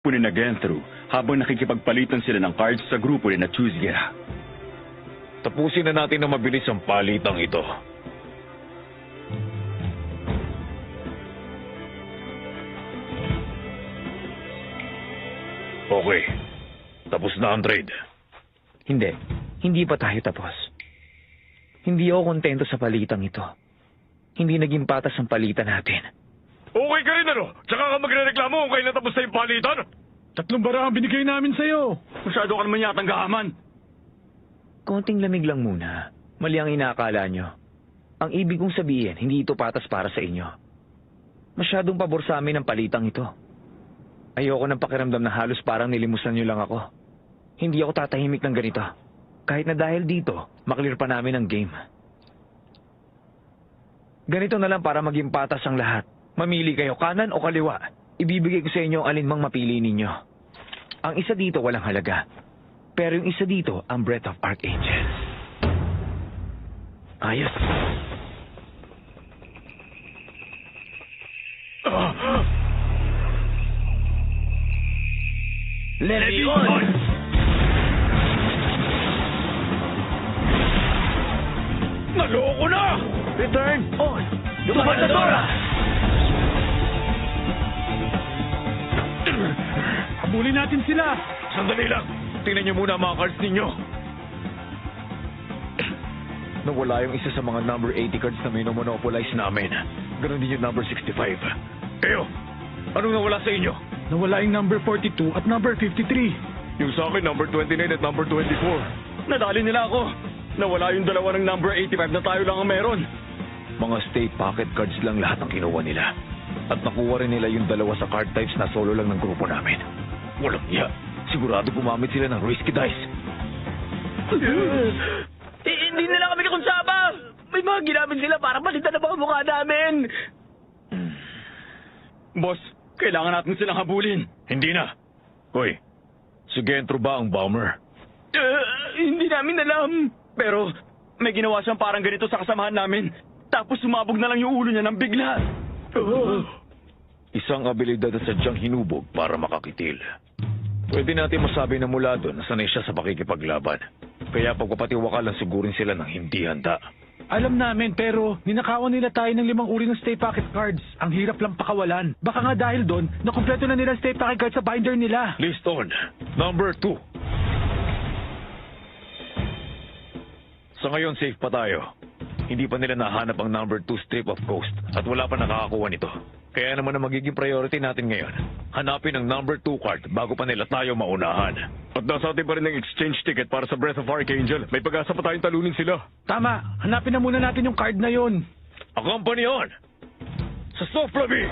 Punin na Genthru habang nakikipagpalitan sila ng cards sa grupo ni na Chuzia. Tapusin na natin na mabilis ang palitang ito. Okay. Tapos na ang trade. Hindi. Hindi pa tayo tapos. Hindi ako kontento sa palitang ito. Hindi naging patas ang palitan natin. Okay ka rin ano? Tsaka ka magre-reklamo kung kailan tapos na yung palitan? 3 bara ang binigay namin sa'yo. Masyado ka naman yatang gahaman. Konting lamig lang muna. Mali ang inaakala nyo. Ang ibig kong sabihin, hindi ito patas para sa inyo. Masyadong pabor sa amin ang palitang ito. Ayoko ng pakiramdam na halos parang nilimusan nyo lang ako. Hindi ako tatahimik ng ganito. Kahit na dahil dito, maklear pa namin ang game. Ganito na lang para maging patas ang lahat. Mamili kayo kanan o kaliwa. Ibibigay ko sa inyo ang alinmang mapili ninyo. Ang isa dito walang halaga. Pero yung isa dito, ang Breath of Archangel. Ayos. Levion! Naloko na! Return on! Dumatadora! Habulin natin sila. Sandali lang. Tingnan niyo muna ang mga cards ninyo. Nawala yung isa sa mga number 80 cards na minomonopolize namin. Ganon din yung number 65. Kayo, anong nawala sa inyo? Nawala yung number 42 at number 53. Yung sa akin, number 29 at number 24. Nadali nila ako. Nawala yung dalawa ng number 85 na tayo lang ang meron. Mga state pocket cards lang lahat ang kinuha nila. At nakuha rin nila yung dalawa sa card types na solo lang ng grupo namin. Walang iya. Sigurado gumamit sila ng risky dice. Hindi nila kami kakunsaba! May mga ginamit sila para palitan na mga mukha namin! Boss, kailangan natin silang habulin. Hindi na. Hoy, si Gentro ba ang bomber? Hindi namin alam. Pero may ginawa siyang parang ganito sa kasamahan namin. Tapos sumabog na lang yung ulo niya ng bigla. Isang abilidad at sadyang hinubog para makakitil. Pwede natin masabi na mula doon na sanay siya sa pakikipaglaban. Kaya pagpapatiwakalan sigurin sila ng hindi handa. Alam namin pero ninakawan nila tayo ng 5 uri ng stay pocket cards. Ang hirap lang pakawalan. Baka nga dahil doon, nakumpleto na nila ang stay pocket cards sa binder nila. List on. Number 2. Sa ngayon, safe pa tayo. Hindi pa nila nahanap ang number 2 strip of ghost at wala pa nakakakuha nito. Kaya naman ang magiging priority natin ngayon, hanapin ang number 2 card bago pa nila tayo maunahan. At nasa atin pa rin ang exchange ticket para sa Breath of Archangel. May pag-asa pa tayong talunin sila. Tama, hanapin na muna natin yung card na yon. Accompany on! Sa Soflabi!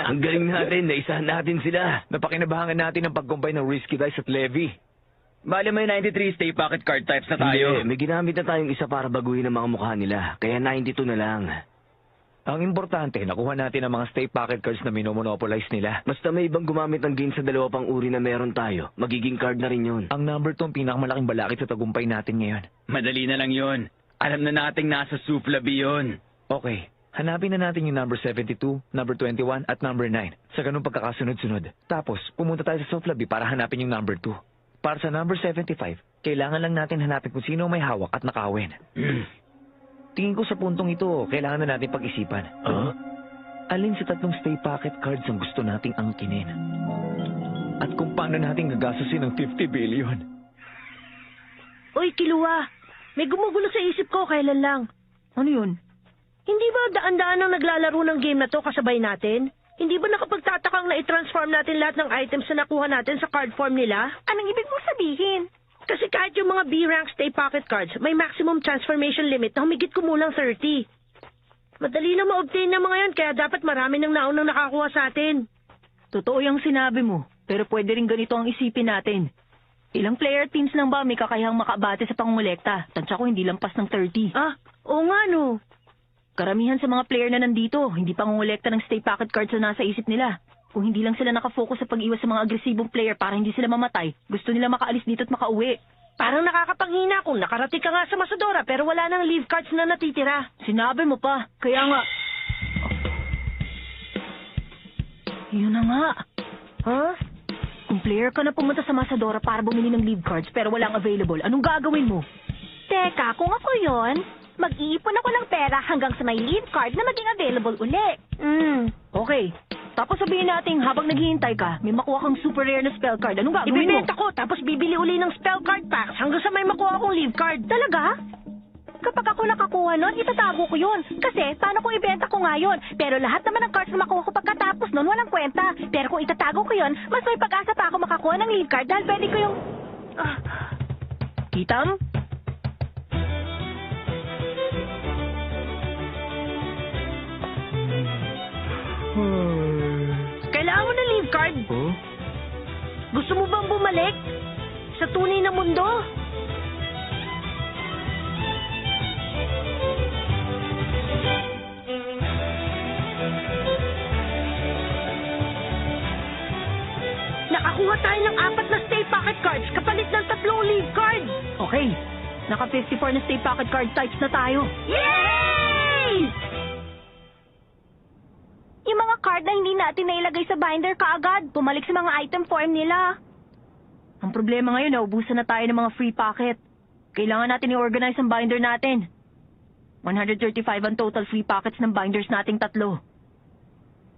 Ang galing natin, naisahan natin sila. Napakinabahangan natin ang pag-combine ng risky dice at levy. Bale may 93 stay pocket card types na tayo. Hindi, may ginamit na tayong isa para baguhin ang mga mukha nila. Kaya 92 na lang. Ang importante, nakuha natin ang mga stay pocket cards na minomonopolize nila. Basta may ibang gumamit ng game sa 2 pang uri na meron tayo, magiging card na rin yun. Ang number 2 ang pinakamalaking balakid sa tagumpay natin ngayon. Madali na lang yon. Alam na nating nasa Suflabi yon. Okay, hanapin na natin yung number 72, number 21 at number 9 sa ganung pagkakasunod-sunod. Tapos, pumunta tayo sa Soflabi para hanapin yung number 2. Para sa number 75, kailangan lang natin hanapin kung sino may hawak at nakawin. Tingin ko sa puntong ito, kailangan na natin pag-isipan. Alin sa 3 stay pocket cards ang gusto nating angkinin? At kung paano natin gagastusin ng 50 billion? Uy, Kiluwa. May gumugulo sa isip ko kailan lang. Ano yun? Hindi ba daan-daan ang naglalaro ng game na to kasabay natin? Hindi ba nakapagtatakang na i-transform natin lahat ng items na nakuha natin sa card form nila? Anong ibig mong sabihin? Kasi kahit yung mga B-rank stay pocket cards, may maximum transformation limit na humigit kumulang 30. Madali na ma-obtain ng mga yan, kaya dapat marami nang naunang nakakuha sa atin. Totoo yung sinabi mo, pero pwede rin ganito ang isipin natin. Ilang player teams lang ba may kakayahang makabate sa pangungulekta? Tansya ko hindi lampas ng 30. Oo nga no. Karamihan sa mga player na nandito, hindi pangungulekta ng stay pocket cards na nasa isip nila. Kung hindi lang sila nakafocus sa pag-iwas sa mga agresibong player para hindi sila mamatay, gusto nila makaalis dito at makauwi. Parang nakakapanghina kung nakarating ka nga sa Masadora pero wala nang leave cards na natitira. Sinabi mo pa. Kaya nga... Yun na nga. Huh? Kung player ka na pumunta sa Masadora para bumili ng leave cards pero walang available, anong gagawin mo? Teka, kung ako yon, mag-iipon ako ng pera hanggang sa may leave card na maging available uli. Okay. Tapos sabihin natin, habang naghihintay ka, may makuha kang super rare na spell card. Anong gagawin mo? Ibibenta ko tapos bibili uli ng spell card packs hanggang sa may makuha akong leave card. Talaga? Kapag ako nakakuha nun, itatago ko yun. Kasi, paano kung ibenta ko nga yun? Pero lahat naman ng cards na makuha ko pagkatapos nun, walang kwenta. Pero kung itatago ko yun, mas may pag-asa pa ako makakuha ng leave card dahil pwede ko yung... Kitam? Kailangan mo ng leave card? Oh? Gusto mo bang bumalik sa tunay na mundo? Nakakuha tayo ng 4 na stay pocket cards kapalit ng 3 leave card. Okay. Naka 54 na stay pocket card types na tayo. Yay! Yung mga card na hindi natin nailagay sa binder kaagad, bumalik sa mga item form nila. Ang problema ngayon, naubusan na tayo ng mga free pocket. Kailangan natin i-organize ang binder natin. 135 ang total free pockets ng binders nating 3.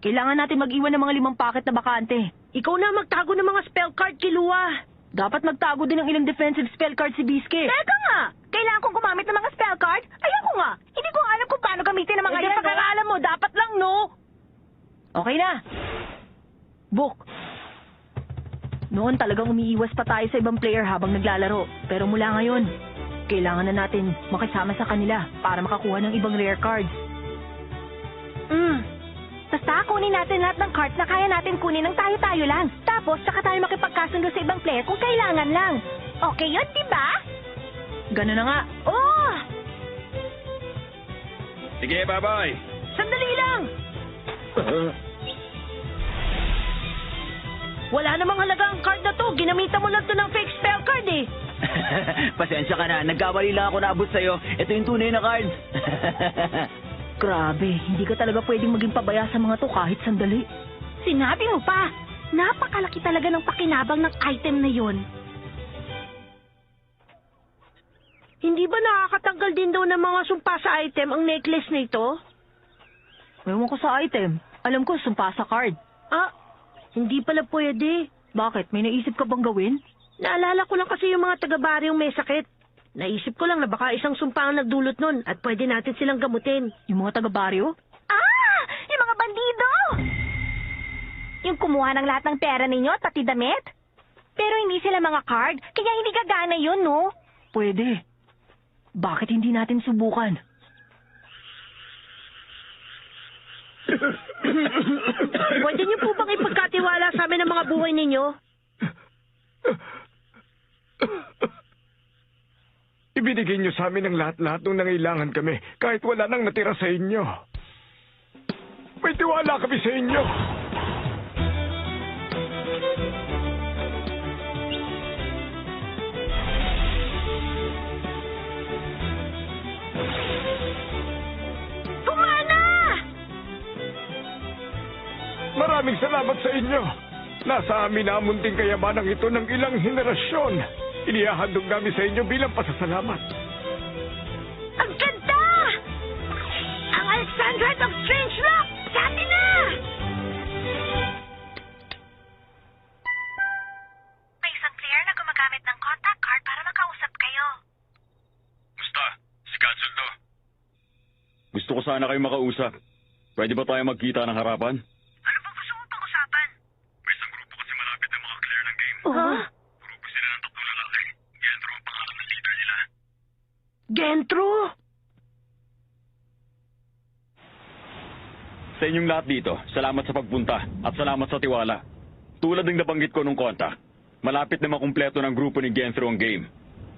Kailangan natin mag-iwan ng mga 5 pocket na bakante. Ikaw na magtago ng mga spell card, Kilua. Dapat magtago din ng ilang defensive spell card si Biske. Teka nga! Kailangan kong gumamit ng mga spell card? Ayoko nga! Hindi ko alam kung paano gamitin ang mga Hindi yan. pag-aaralan mo, dapat lang, no? Okay na. Book. Noon talagang umiiwas pa tayo sa ibang player habang naglalaro. Pero mula ngayon, kailangan na natin makisama sa kanila para makakuha ng ibang rare cards. Basta kunin natin lahat ng cards na kaya natin kunin ng tayo-tayo lang. Tapos, saka tayo makipagkasundo sa ibang player kung kailangan lang. Okay yun, di ba? Ganun na nga. Oh! Sige, bye-bye. Sandali lang! Wala namang halaga ang card na to. Ginamitan mo lang to ng fake spell card eh. Pasensya ka na, nagkamali lang ako naabot sa'yo. Ito yung tunay na cards. Grabe, hindi ka talaga pwedeng maging pabaya sa mga to kahit sandali. Sinabi mo pa, napakalaki talaga ng pakinabang ng item na yun. Hindi ba nakakatanggal din daw ng mga sumpa sa item ang necklace na ito? Ewan ko sa item. Alam ko, sumpa sa card. Ah, hindi pala pwede. Bakit? May naisip ka bang gawin? Naalala ko lang kasi yung mga taga-baryong may sakit. Naisip ko lang na baka isang sumpa ang nagdulot nun at pwede natin silang gamutin. Yung mga taga-baryo? Ah! Yung mga bandido! Yung kumuha ng lahat ng pera ninyo at pati damit? Pero hindi sila mga card, kaya hindi gagana yun, no? Pwede. Bakit hindi natin subukan? Pwede niyo po bang ipagkatiwala sa amin ang mga buhay ninyo? Ibinigay niyo sa amin ang lahat-lahat nung nangailangan kami, kahit wala nang natira sa inyo. May tiwala kami sa inyo. Tumana! Maraming salamat sa inyo. Nasa amin na ang munting kayamanang ito ng ilang henerasyon. Inihahandog namin sa inyo bilang pasasalamat. Ang ganda! Ang Alexandrite of Strange Rock! Sa atin na! May isang player na gumagamit ng contact card para makausap kayo. Musta? Si Katsundo. Gusto ko sana kayo makausap. Pwede ba tayo magkita ng harapan? Ano ba gusto mong pag-usapan? May isang grupo kasi malapit na makaklare ng game. Huh? Grupo sila ng 3 lalaki. Gendro ang pangalan ng leader nila. Gentro? Sa inyong lahat dito, salamat sa pagpunta at salamat sa tiwala. Tulad ng nabanggit ko nung contact, malapit na makumpleto ng grupo ni Gentro ang game.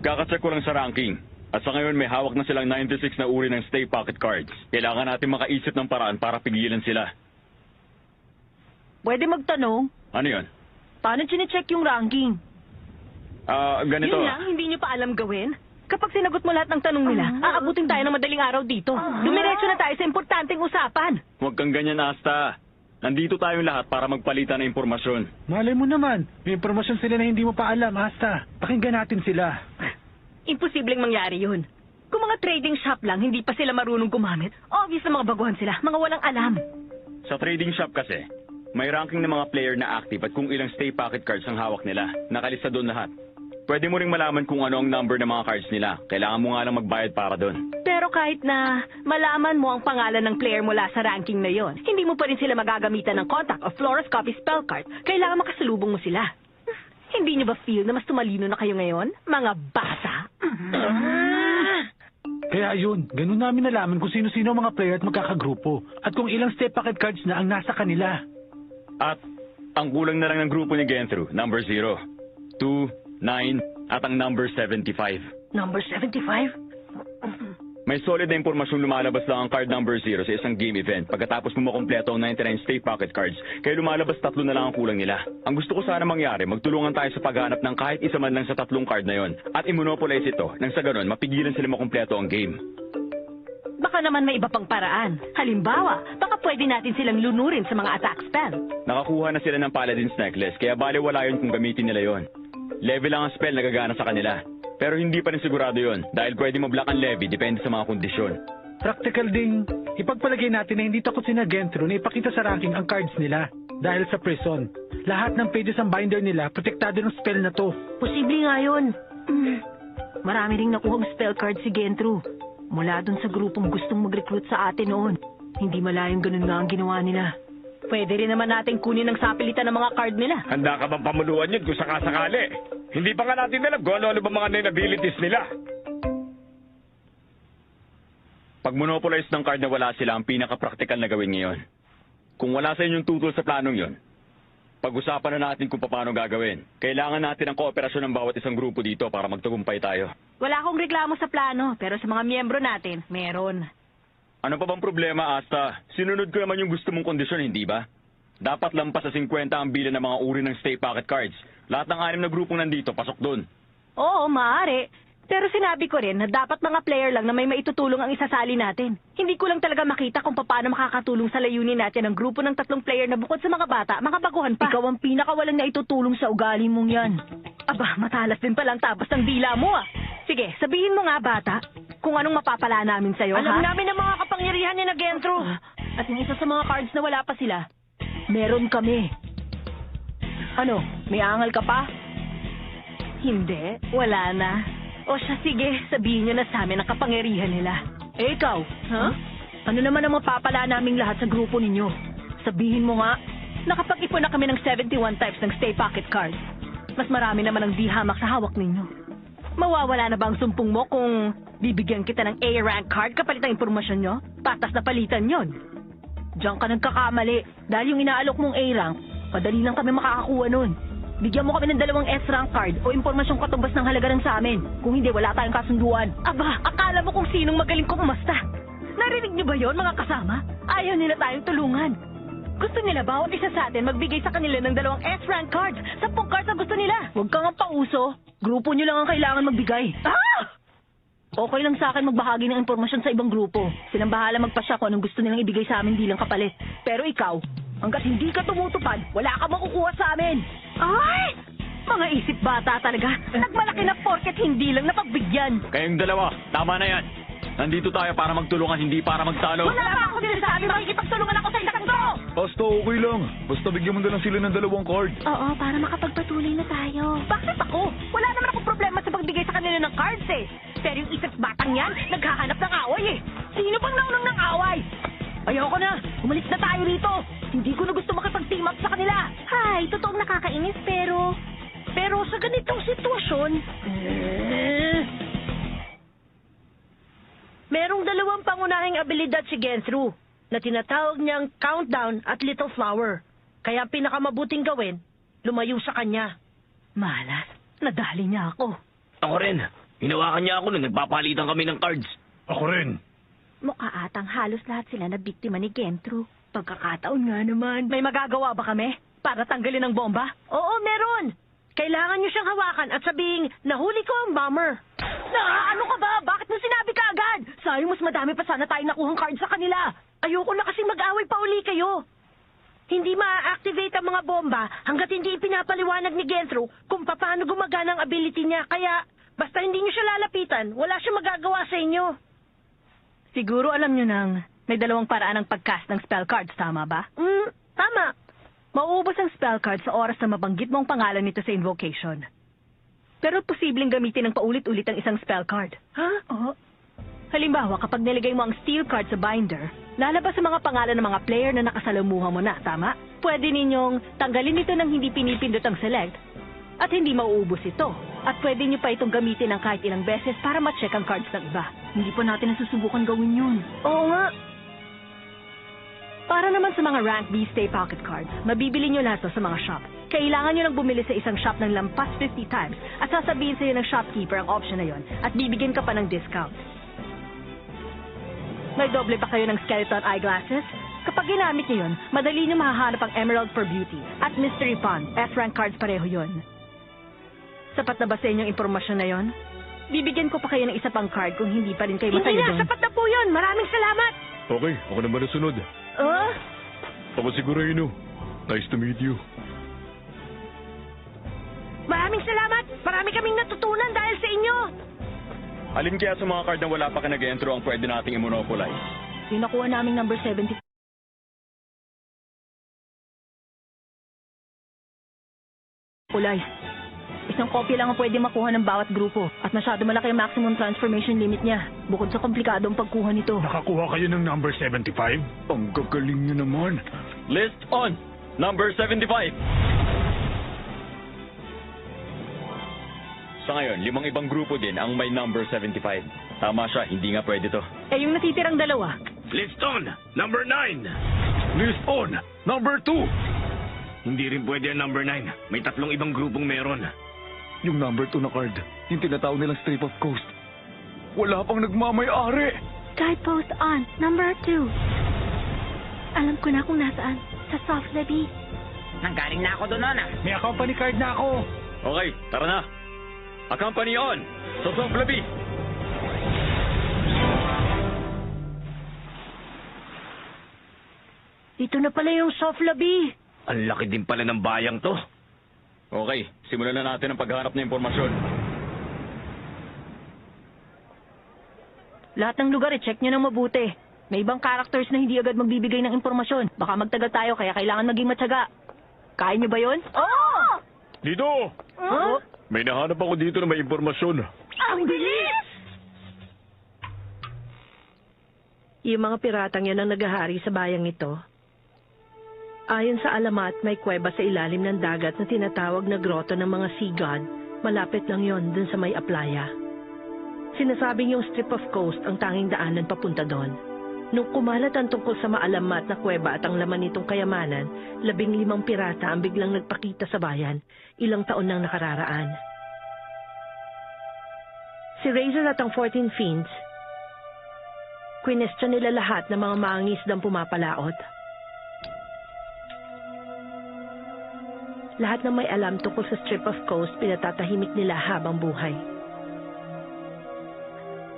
Kakacheck ko lang sa ranking. At sa ngayon may hawak na silang 96 na uri ng stay pocket cards. Kailangan natin makaisip ng paraan para pigilan sila. Pwede magtanong, Ano yon? paano chinecheck yung ranking? Ganito. Yun lang, hindi nyo pa alam gawin? Kapag sinagot mo lahat ng tanong nila, aabutin tayo ng madaling araw dito. Dumiretso na tayo sa importanteng usapan. Huwag kang ganyan, Asta. Nandito tayong lahat para magpalitan ng impormasyon. Malay mo naman, may impormasyon sila na hindi mo pa alam, Asta. Pakinggan natin sila. Imposibleng mangyari yun. Kung mga trading shop lang, hindi pa sila marunong gumamit, obvious na mga baguhan sila, mga walang alam. Sa trading shop kasi, may ranking ng mga player na active at kung ilang stay pocket cards ang hawak nila. Nakalista doon lahat. Pwede mo ring malaman kung ano ang number ng mga cards nila. Kailangan mo nga lang magbayad para doon. Pero kahit na malaman mo ang pangalan ng player mula sa ranking na yon, hindi mo pa rin sila magagamitan ng contact o fluoroscopy spell card. Kailangan makasalubong mo sila. Hindi niyo ba feel na mas tumalino na kayo ngayon, mga bata? Kaya yun, ganun namin nalaman kung sino-sino ang mga player at magkakagrupo. At kung ilang stay pocket cards na ang nasa kanila. At ang kulang na lang ng grupo ni Genthru, number 0, 2, 9, at ang number 75. Number 75? May solid na impormasyong lumalabas lang ang card number 0 sa isang game event pagkatapos mo makompleto ang 99 stay pocket cards, kaya lumalabas 3 na lang ang kulang nila. Ang gusto ko sana mangyari, magtulungan tayo sa paghanap ng kahit isa man lang sa 3 card na yon at i-monopolize ito nang sa ganon mapigilan sila makompleto ang game. Baka naman may iba pang paraan. Halimbawa, baka pwede natin silang lunurin sa mga attack spell. Nakakuha na sila ng Paladin's Necklace kaya baliwala yun kung gamitin nila yon. Level lang ang spell na gagana sa kanila. Pero hindi pa rin sigurado yon dahil pwede mablock ang levy depende sa mga kondisyon. Practical ding, ipagpalagay natin na hindi takot sina Genthru na ipakita sa ranking ang cards nila. Dahil sa prison, lahat ng pages ang binder nila protektado ng spell na to. Posible nga yun. Marami ring nakuhang spell card si Genthru. Mula dun sa grupong gustong mag-recruit sa atin noon. Hindi malayong ganun nga ang ginawa nila. Pwede rin naman natin kunin ang sapilitan ng mga card nila. Handa ka bang pamuluan yun kung sakasakali? Hindi pa nga natin alam kung ano ba mga abilities nila. Pag monopolize ng card na wala sila, ang pinaka-practical na gawin ngayon. Kung wala sa inyong tutol sa planong yon, pag-usapan na natin kung paano gagawin. Kailangan natin ang kooperasyon ng bawat isang grupo dito para magtagumpay tayo. Wala akong reklamo sa plano, pero sa mga miyembro natin, meron. Ano pa bang problema, Asta? Sinunod ko naman yung gusto mong kondisyon, hindi ba? Dapat lampas sa 50 ang bilan ng mga uri ng stay pocket cards. Lahat ng 6 na grupong nandito, pasok doon. Oo, maaari. Pero sinabi ko rin na dapat mga player lang na may maitutulong ang isasali natin. Hindi ko lang talaga makita kung paano makakatulong sa layunin natin ang grupo ng 3 player na bukod sa mga bata, mga baguhan pa. Ikaw ang pinakawalang naitutulong sa ugali mong yan. Aba, matalas din palang tapos ng dila mo ah. Sige, sabihin mo nga bata, kung anong mapapala namin sa'yo, Alam ha? namin ang mga kapangyarihan ni na Genthru. At yung isa sa mga cards na wala pa sila, meron kami. Ano, may angal ka pa? Hindi, wala na. O siya, sige, sabihin nyo na sa amin ang kapangyarihan nila. Eh, ikaw, ha? Ano naman ang mapapala naming lahat sa grupo ninyo? Sabihin mo nga, nakapag-ipon na kami ng 71 types ng stay pocket cards. Mas marami naman ang di hamak sa hawak ninyo. Mawawala na ba ang sumpong mo kung bibigyan kita ng A-rank card kapalit ang impormasyon nyo? Patas na palitan yon. Diyan ka nagkakamali. Dahil yung inaalok mong A-rank, padali lang kami makakakuha nun. Bigyan mo kami ng 2 S-rank card o impormasyong katumbas ng halaga ng sa amin. Kung hindi, wala tayong kasunduan. Aba, akala mo kung sinong magaling kumasta. Narinig niyo ba yon mga kasama? Ayaw nila tayong tulungan. Gusto nila bawat isa sa atin magbigay sa kanila ng 2 S-rank cards. 10 cards ang gusto nila. Huwag kang pauso. Grupo nyo lang ang kailangan magbigay. Ah! Okay lang sa akin magbahagi ng impormasyon sa ibang grupo. Silang bahala magpasya kung anong gusto nilang ibigay sa amin bilang kapalit. Pero ikaw, hanggat hindi ka tumutupad, wala ka makukuha sa amin. Ay! Mga isip bata talaga. Nagmalaki na porket hindi lang napagbigyan. Kayong dalawa, tama na yan. Nandito tayo para magtulungan, hindi para magtalo. Wala pa ako sinasabi, makikipagtulungan ako sa isang to! Basta okay lang. Basta bigyan mo na lang sila ng 2 card. Oo, para makapagpatuloy na tayo. Bakit ako? Wala naman akong problema sa pagbigay sa kanila ng cards eh. Pero yung isip batang yan, naghahanap ng away eh. Sino bang naunang ng away? Ayoko na. Umalis na tayo rito. Hindi ko na gusto makipag-team up sa kanila. Hay, totoong nakakainis pero... Pero sa ganitong sitwasyon, merong 2 pangunahing abilidad si Genthru na tinatawag niyang Countdown at Little Flower. Kaya pinakamabuting gawin, lumayo sa kanya. Malas, nadali niya ako. Ako rin. Hinawakan niya ako nung nagpapalitan kami ng cards. Ako rin. Mukha atang halos lahat sila na biktima ni Genthru. Pagkakataon nga naman. May magagawa ba kami para tanggalin ang bomba? Oo, meron! Kailangan nyo siyang hawakan at sabihing, nahuli ko ang bomber. Ano ka ba? Bakit mo sinabi ka agad? Sayang mas madami pa sana tayong nakuhang card sa kanila. Ayoko na kasing mag-away pa uli kayo. Hindi ma-activate ang mga bomba hanggat hindi ipinapaliwanag ni Genthro kung paano gumagana ang ability niya. Kaya, basta hindi nyo siya lalapitan, wala siyang magagawa sa inyo. Siguro alam nyo nang may dalawang paraan ng pag-cast ng spell cards, tama ba? Tama. Mauubos ang spell card sa oras na mabanggit mo ang pangalan nito sa invocation. Pero posibleng gamitin ng paulit-ulit ang isang spell card. Ha? Oo. Halimbawa, kapag nilagay mo ang steel card sa binder, lalabas ang mga pangalan ng mga player na nakasalamuha mo na, tama? Pwede ninyong tanggalin ito nang hindi pinipindot ang select at hindi mauubos ito. At pwede nyo pa itong gamitin ng kahit ilang beses para ma-check ang cards ng iba. Hindi pa natin nasusubukan gawin yun. Oo nga. Para naman sa mga rank B stay pocket cards, mabibili nyo lahat to sa mga shop. Kailangan nyo lang bumili sa isang shop ng lampas 50 times at sasabihin sa'yo ng shopkeeper ang option na yon at bibigyan ka pa ng discount. May doble pa kayo ng skeleton eyeglasses? Kapag ginamit nyo yun, madali nyo mahahanap ang Emerald for Beauty at Mystery Pond. S-rank cards pareho yon. Sapat na ba sa inyong impormasyon na yon? Bibigyan ko pa kayo ng isa pang card kung hindi pa rin kayo Hindi masaya na, doon. sapat na po yun. Maraming salamat. Okay, ako naman ang sunod. Ako siguro yun. Nice to meet you. Maraming salamat. Marami kaming natutunan dahil sa inyo. Alin kaya sa mga card na wala pa ka nag-entro ang pwede nating i-monopolize? Yung nakuha naming number 70. Kulay. Isang kopya lang ang pwede makuha ng bawat grupo at masyado malaki ang maximum transformation limit niya. Bukod sa komplikado ang pagkuha nito. Nakakuha kayo ng number 75? Ang gagaling nyo naman. List on! Number 75! Sa ngayon, 5 ibang grupo din ang may number 75. Tama siya, hindi nga pwede to. Eh yung natitirang dalawa. List on, number 9. List on, number 2. Hindi rin pwede ang number 9. May 3 ibang grupong meron. Yung number 2 na card, yung tinatawag nilang Strip of Coast. Wala pang nagmamay-ari. Guidepost on, number 2. Alam ko na kung nasaan. Sa soft lobby. Nanggaling na ako doon, May company card na ako. Okay, tara na. Accompany on! Sa Softlabi! Dito na pala yung soft lobby. Ang laki din pala ng bayang to. Okay, simulan na natin ang paghanap ng impormasyon. Lahat ng lugar i-check nyo ng mabuti. May ibang characters na hindi agad magbibigay ng impormasyon. Baka magtagal tayo kaya kailangan maging matyaga. Kaya nyo ba yun? Oo! Dito! Huh? May nahanap ako dito na may impormasyon. Ang bilis! Yung mga piratang yan ang naghahari sa bayang ito. Ayon sa alamat, may kuweba sa ilalim ng dagat na tinatawag na grotto ng mga sea god. Malapit lang yon dun sa may aplaya. Sinasabing yung strip of coast ang tanging daanan papunta doon. Nung kumalat ang tungkol sa maalamat na kuweba at ang laman nitong kayamanan, 15 pirata ang biglang nagpakita sa bayan, ilang taon nang nakararaan. Si Razor at ang 14 Fiends, kwinestyon nila lahat ng mga mangingisdang pumapalaot. Lahat ng may alam tungkol sa strip of coast, pinatatahimik nila habang buhay.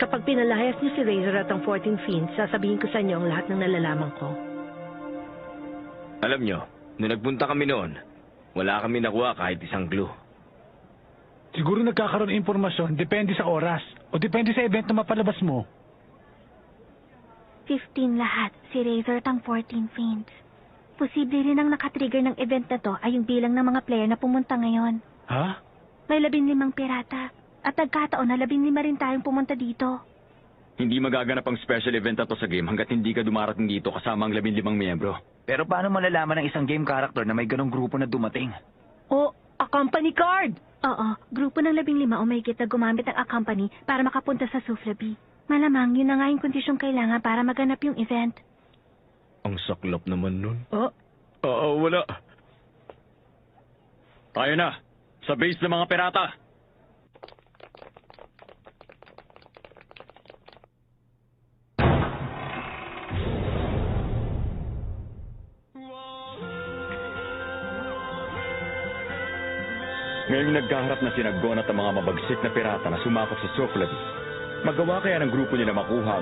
Kapag pinalayas niyo si Razor at ang 14 Fiends, sasabihin ko sa inyo ang lahat ng nalalaman ko. Alam nyo, nung nagpunta kami noon, wala kami nakuha kahit isang clue. Siguro nagkakaroon ng impormasyon, depende sa oras. O depende sa event na mapalabas mo. 15 lahat, si Razor at ang 14 Fiends. Posible rin ang nakatrigger ng event na to ay yung bilang ng mga player na pumunta ngayon. Ha? May 15 pirata. At nagkataon na 15 rin tayong pumunta dito. Hindi magaganap ang special event na to sa game hanggat hindi ka dumarating dito kasama ang 15 miyembro. Pero paano malalaman ng isang game character na may ganong grupo na dumating? O, a company card! Oo, grupo ng 15 o mahigit na gumamit ng company para makapunta sa Souflabi. Malamang yun na nga yung kondisyong kailangan para maganap yung event. Ang saklap naman nun. Wala. Tayo na. Sa base ng mga pirata. Ngayong nagkaharap na si Naggon at ang mga mabagsik na pirata na sumakop sa Soflabi, magawa kaya ng grupo nila makuha